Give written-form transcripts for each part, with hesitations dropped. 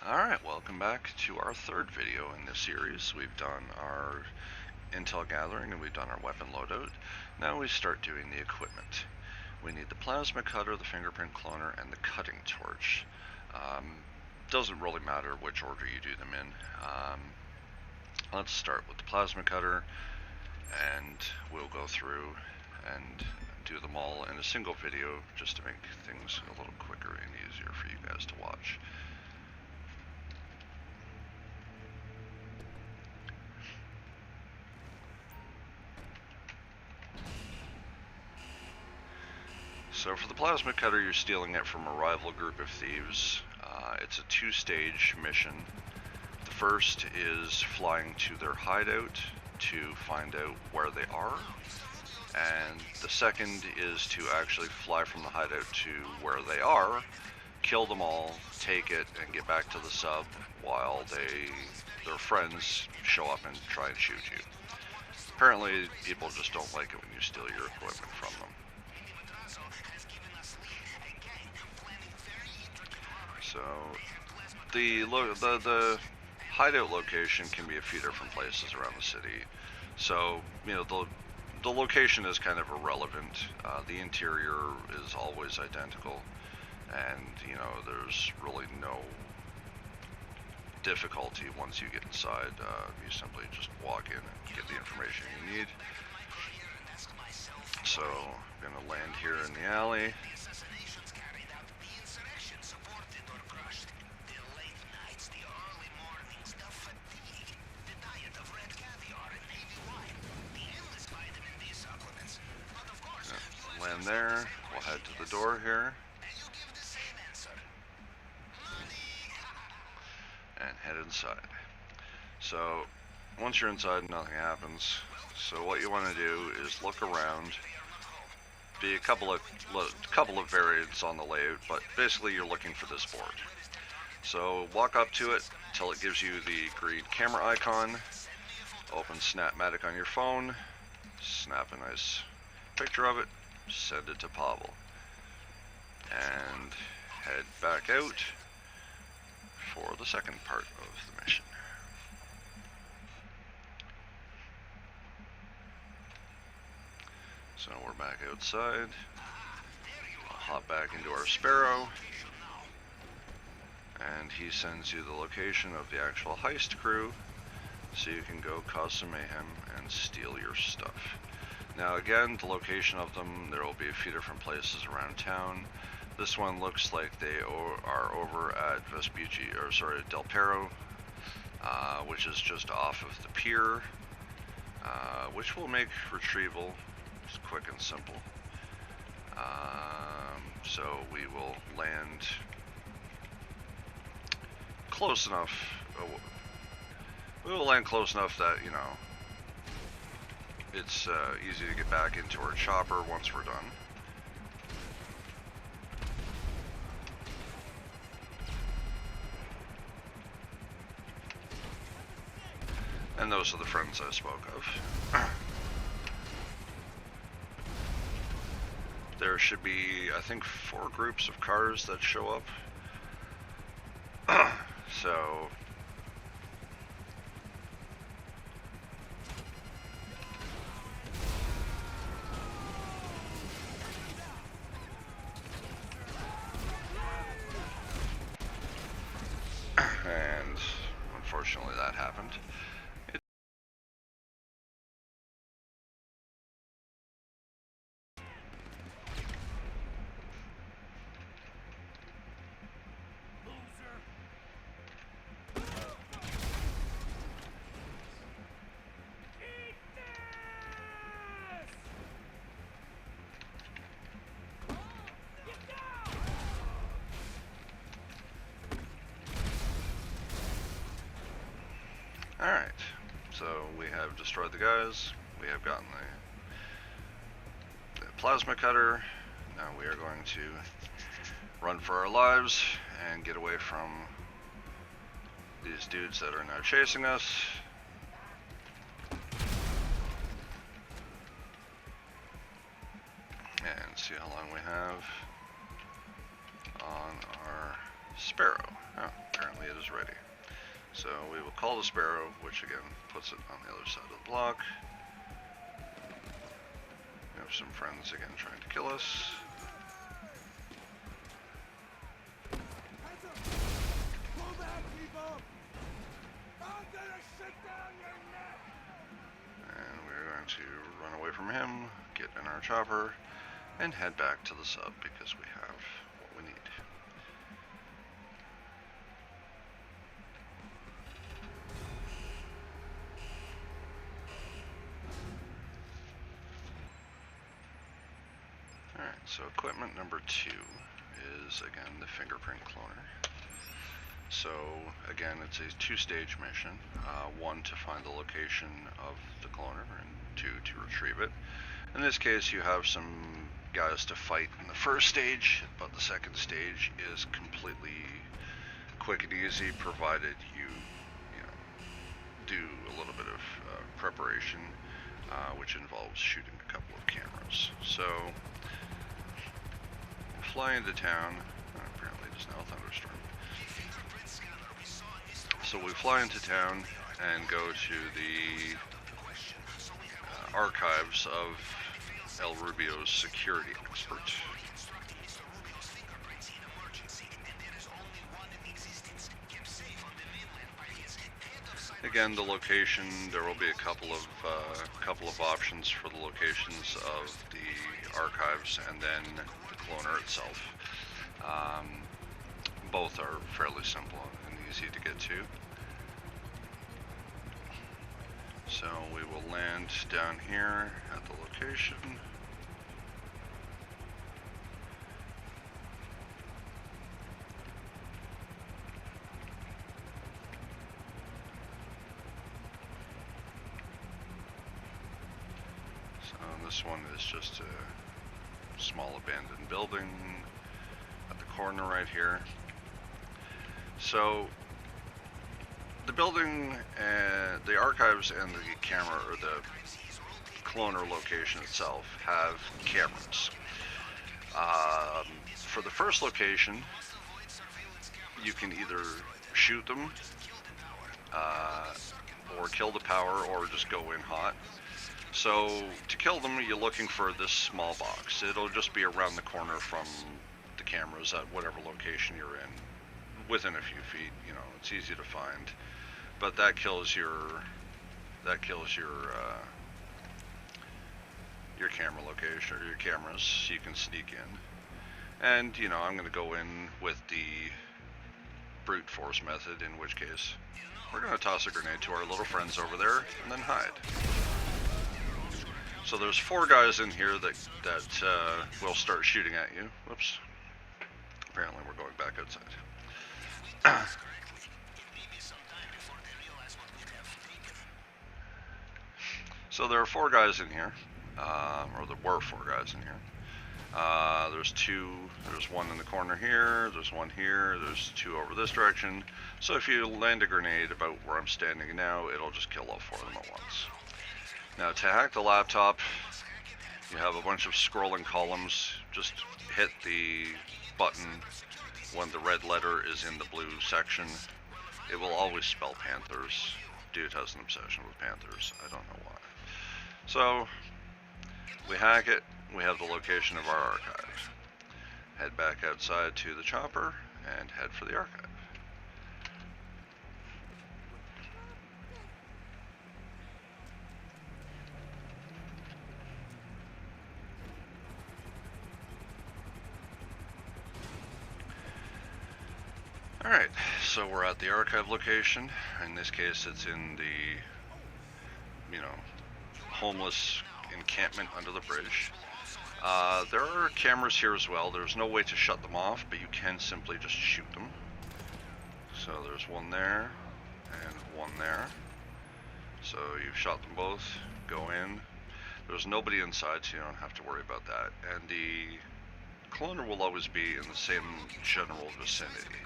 Alright, welcome back to our third video in this series. We've done our intel gathering and we've done our weapon loadout. Now we start doing the equipment. We need the plasma cutter, the fingerprint cloner, and the cutting torch. Doesn't really matter which order you do them in. Let's start with the plasma cutter, and we'll go through and do them all in a single video just to make things a little quicker and easier for you guys to watch. So for the plasma cutter, you're stealing it from a rival group of thieves. It's a two-stage mission. The first is flying to their hideout to find out where they are, and the second is to actually fly from the hideout to where they are, kill them all, take it, and get back to the sub while their friends show up and try and shoot you. Apparently, people just don't like it when you steal your equipment from them. So, the hideout location can be a few different places around the city. So, you know, the location is kind of irrelevant. The interior is always identical, and you know, there's really no difficulty once you get inside. You simply just walk in and get the information you need. So, I'm gonna land here in the alley. Land there. We'll head to the door here. And head inside. So, once you're inside, nothing happens. So what you want to do is look around. Be a couple of variants on the layout, but basically you're looking for this board. So walk up to it until it gives you the green camera icon. Open Snapmatic on your phone. Snap a nice picture of it. Send it to Pavel. And head back out for the second part of the mission. So we're back outside. I'll hop back into our Sparrow, and he sends you the location of the actual heist crew, so you can go cause some mayhem and steal your stuff. Now again, the location of them, there will be a few different places around town. This one looks like they are over at Del Perro, which is just off of the pier, which will make retrieval just quick and simple. So we will land close enough. We will land close enough that, you know, it's easy to get back into our chopper once we're done. And those are the friends I spoke of. There should be, I think, 4 groups of cars that show up. So and unfortunately that happened. Alright, so we have destroyed the guys, we have gotten the plasma cutter. Now we are going to run for our lives and get away from these dudes that are now chasing us. And see how long we have on our Sparrow. Oh, apparently it is ready. So we will call the Sparrow, which again puts it on the other side of the block. We have some friends again trying to kill us. And we're going to run away from him, get in our chopper, and head back to the sub because we have what we need. Alright, so equipment number 2 is again the Fingerprint Cloner. So again, it's a 2-stage mission. 1 to find the location of the cloner, and 2 to retrieve it. In this case, you have some guys to fight in the first stage, but the second stage is completely quick and easy, provided you do a little bit of preparation, which involves shooting a couple of cameras. So, fly into town. Apparently, there's now a thunderstorm. So we fly into town and go to the archives of El Rubio's security expert. Again, the location, there will be a couple of options for the locations of the archives and then the cloner itself. Both are fairly simple and easy to get to. So we will land down here at the location. So this one is just a small abandoned building at the corner right here. So the building, the archives and the camera, or the cloner location itself, have cameras. For the first location, you can either shoot them, or kill the power, or just go in hot. So to kill them, you're looking for this small box. It'll just be around the corner from the cameras at whatever location you're in, within a few feet. You know, it's easy to find. But that kills your camera location, or your cameras, so you can sneak in. And you know, I'm going to go in with the brute force method, in which case we're going to toss a grenade to our little friends over there and then hide. So there's 4 guys in here that will start shooting at you. Whoops. Apparently we're going back outside. So there are 4 guys in here, or there were 4 guys in here. There's 1 in the corner here, there's 1 here, there's 2 over this direction. So if you land a grenade about where I'm standing now, it'll just kill all 4 of them at once. Now to hack the laptop, you have a bunch of scrolling columns. Just hit the button when the red letter is in the blue section. It will always spell Panthers. Dude has an obsession with Panthers. I don't know why. So, we hack it, we have the location of our archive. Head back outside to the chopper, and head for the archive. Alright, so we're at the archive location. In this case, it's in the, homeless encampment under the bridge. There are cameras here as well. There's no way to shut them off, but you can simply just shoot them. So there's 1 there, and 1 there. So you've shot them both. Go in. There's nobody inside, so you don't have to worry about that. And the cloner will always be in the same general vicinity.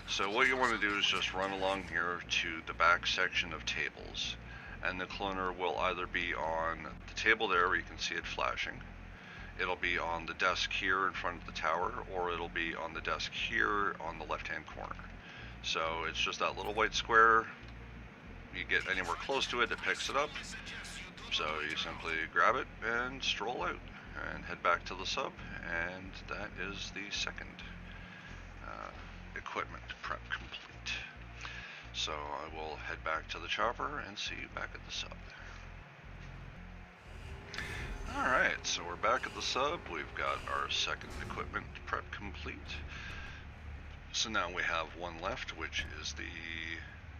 So what you want to do is just run along here to the back section of tables, and the cloner will either be on the table there where you can see it flashing. it'll be on the desk here in front of the tower, or it'll be on the desk here on the left-hand corner. So it's just that little white square. You get anywhere close to it, it picks it up. So you simply grab it and stroll out and head back to the sub, and that is the second equipment prep complete. So I will head back to the chopper and see you back at the sub. Alright, so we're back at the sub. We've got our second equipment prep complete. So now we have one left, which is the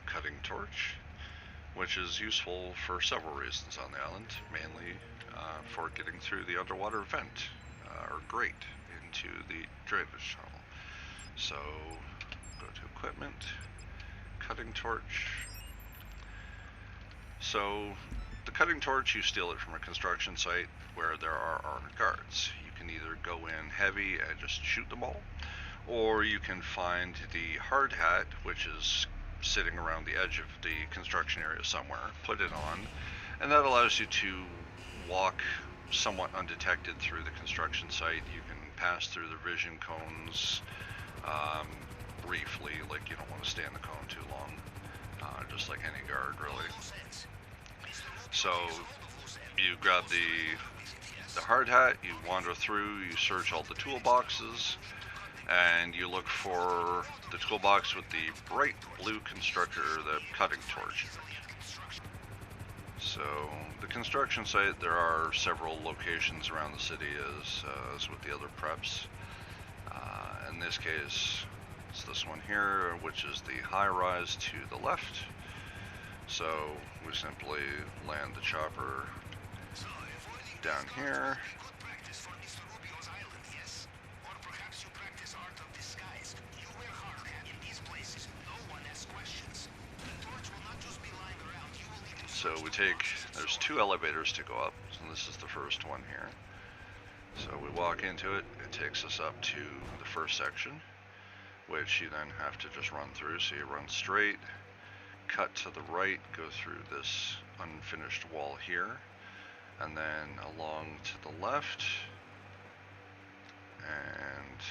cutting torch, which is useful for several reasons on the island, mainly for getting through the underwater vent, or grate, into the drainage tunnel. So, go to equipment, cutting torch. So, the cutting torch, you steal it from a construction site where there are armored guards. You can either go in heavy and just shoot them all, or you can find the hard hat, which is sitting around the edge of the construction area somewhere, put it on, and that allows you to walk somewhat undetected through the construction site. You can pass through the vision cones briefly, like you don't want to stay in the cone too long, just like any guard really. So you grab the hard hat, you wander through, you search all the toolboxes, and you look for the toolbox with the bright blue constructor, the cutting torch. So the construction site, there are several locations around the city as with the other preps. In this case, it's this one here, which is the high rise to the left. So we simply land the chopper down here. So we take, there's two elevators to go up, and this is the first one here. So we walk into it, it takes us up to the first section, which you then have to just run through. So you run straight, cut to the right, go through this unfinished wall here, and then along to the left, and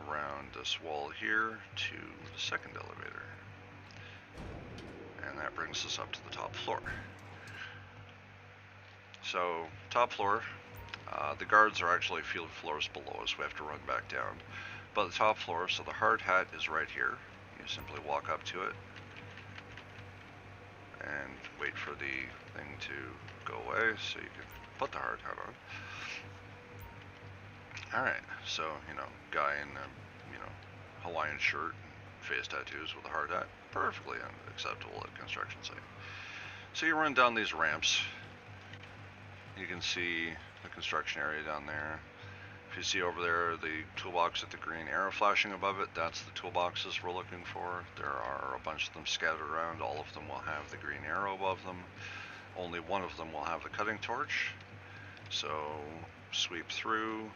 around this wall here to the second elevator. And that brings us up to the top floor. So, top floor, the guards are actually a few floors below us. We have to run back down. But the top floor, so the hard hat is right here. You simply walk up to it and wait for the thing to go away so you can put the hard hat on. Alright, so, guy in a, Hawaiian shirt and face tattoos with a hard hat, perfectly unacceptable at a construction site. So you run down these ramps. You can see the construction area down there. If you see over there the toolbox with the green arrow flashing above it, that's the toolboxes we're looking for. There are a bunch of them scattered around. All of them will have the green arrow above them. Only one of them will have the cutting torch. So sweep through.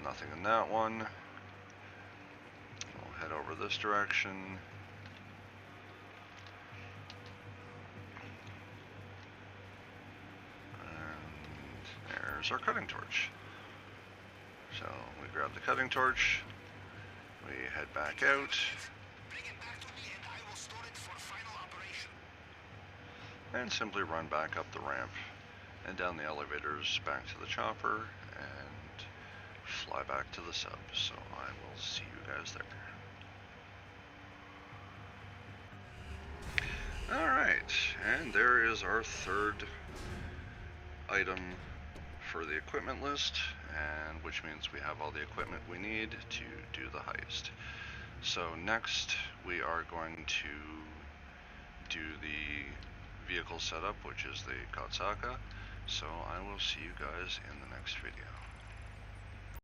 Nothing in that one. We'll head over this direction. And there's our cutting torch. So we grab the cutting torch, we head back out, and simply run back up the ramp and down the elevators back to the chopper and fly back to the sub. So I will see you guys there. Alright, and there is our third item for the equipment list, and which means we have all the equipment we need to do the heist. So next we are going to do the vehicle setup, which is the Katsaka. So I will see you guys in the next video.